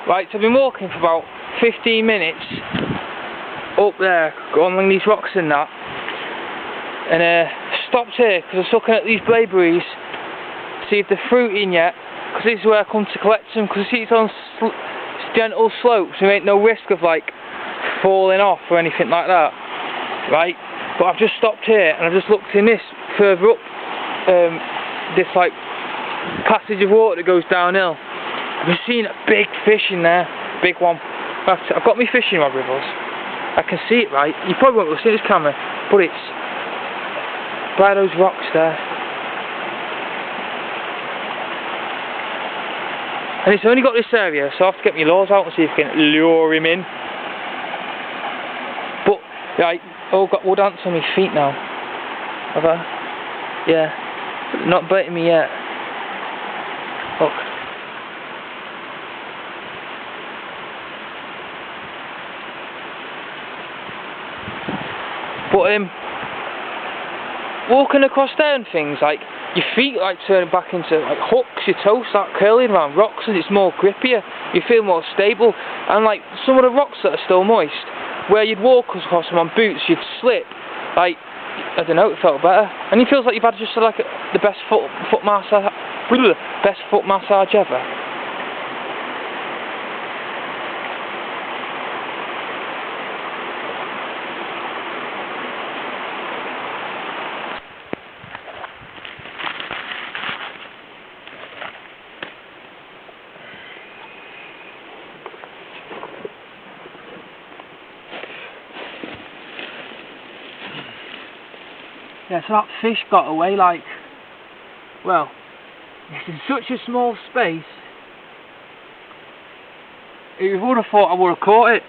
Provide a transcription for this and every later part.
Right, so I've been walking for about 15 minutes up there, going along these rocks and that, and stopped here because I was looking at these Blaeberries to see if they're fruiting yet, because this is where I come to collect them, because I see it's on gentle slopes, so there ain't no risk of like falling off or anything like that, right? But I've just stopped here and I've just looked in this further up, this like passage of water that goes downhill. I've seen a big fish in there, big one. I've got my fishing rod with us. I can see it, right? You probably won't be able to see this camera, but it's by those rocks there. And it's only got this area, so I have to get my lures out and see if I can lure him in. But, right, I've got wood ants on my feet now. Have I? Yeah. Not biting me yet. Look. But, walking across there and things, like, your feet like turning back into like hooks, your toes start curling around rocks and it's more grippier, you feel more stable. And like some of the rocks that are still moist, where you'd walk across them on boots, you'd slip, like, I don't know, it felt better. And it feels like you've had just like the best foot massage ever. Yeah, so that fish got away like, well, it's in such a small space, you would have thought I would have caught it.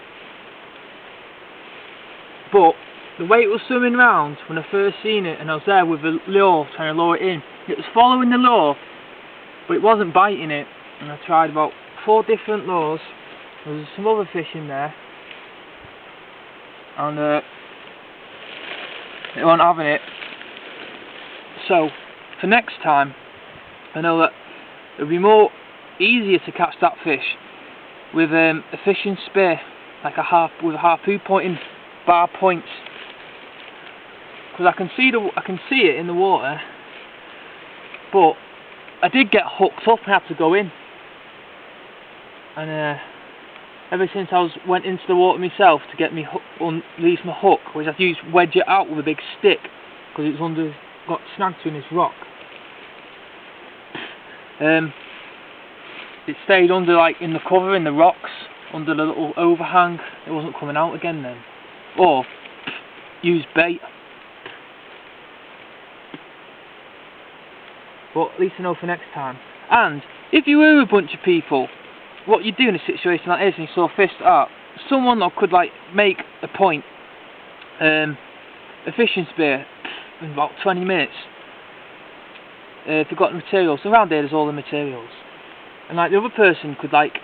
But the way it was swimming round when I first seen it and I was there with the lure trying to lure it in, it was following the lure, but it wasn't biting it. And I tried about 4 different lures. There was some other fish in there, and it wasn't having it. So, for next time, I know that it'll be easier to catch that fish with a fishing spear, like with a harpoon pointing bar points, because I can see it in the water. But I did get hooked up and had to go in, and ever since I went into the water myself to get me release my hook, which I had to wedge it out with a big stick because it was got snagged in this rock. It stayed under, like, in the cover in the rocks, under the little overhang. It wasn't coming out again then. Or use bait. But at least I know for next time. And if you were a bunch of people, what you do in a situation like this, and you saw a fish up, someone that could like make a point, a fishing spear, in about 20 minutes. If you've got the materials, around here there's all the materials, and like the other person could like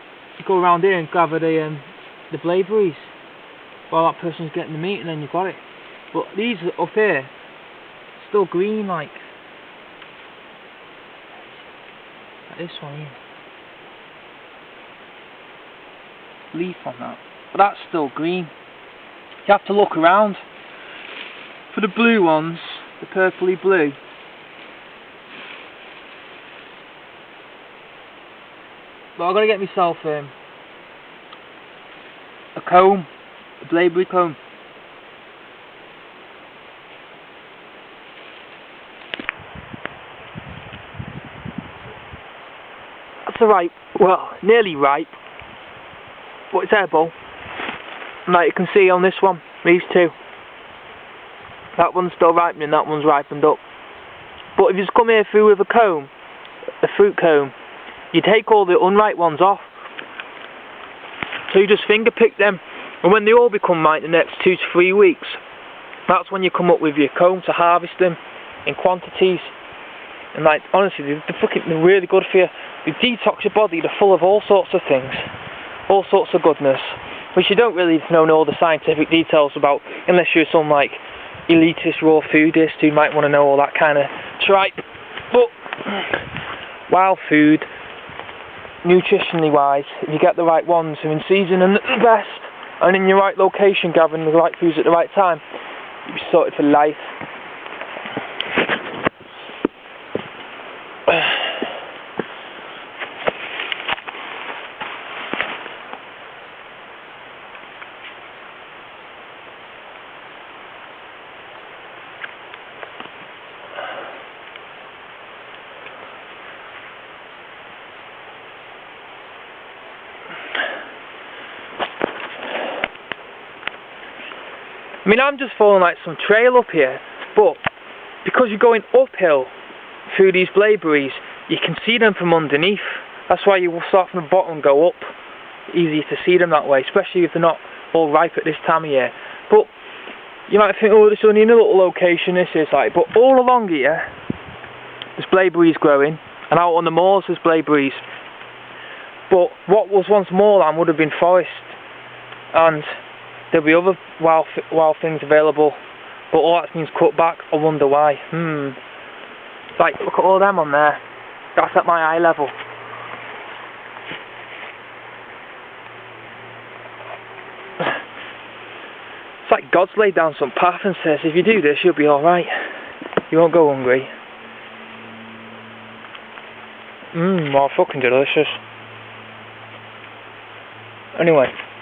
go around here and gather the Blaeberries while that person's getting the meat, and then you've got it. But these up here, still green, like this one here. Leaf on that, but that's still green. You have to look around for the blue ones, the purpley blue. But I've got to get myself a comb, a Blaeberry comb. That's alright, well, nearly ripe, but it's edible. And like you can see on this one, these two. That one's still ripening, that one's ripened up. But if you just come here through with a comb, a fruit comb, you take all the unripe ones off. So you just finger pick them, and when they all become ripe in the next 2 to 3 weeks, that's when you come up with your comb to harvest them in quantities. And like, honestly, they're really good for you. They detox your body, they're full of all sorts of things, all sorts of goodness, which you don't really know all the scientific details about unless you're some like elitist raw foodist who might want to know all that kind of tripe. But wild food nutritionally wise, if you get the right ones, who are in season and the best, and in your right location, gathering the right foods at the right time, you'll be sorted for life. I mean, I'm just following like some trail up here, but because you're going uphill through these blaeberries, you can see them from underneath. That's why you will start from the bottom and go up. Easier to see them that way, especially if they're not all ripe at this time of year. But you might think, oh, it's only in a little location, this is like, but all along here, there's blaeberries growing, and out on the moors there's blaeberries. But what was once moorland would have been forest, and there'll be other wild things available, but all that's been cut back. I wonder why. Like, look at all them on there. That's at my eye level. It's like God's laid down some path and says, if you do this, you'll be alright. You won't go hungry. Well, fucking delicious. Anyway.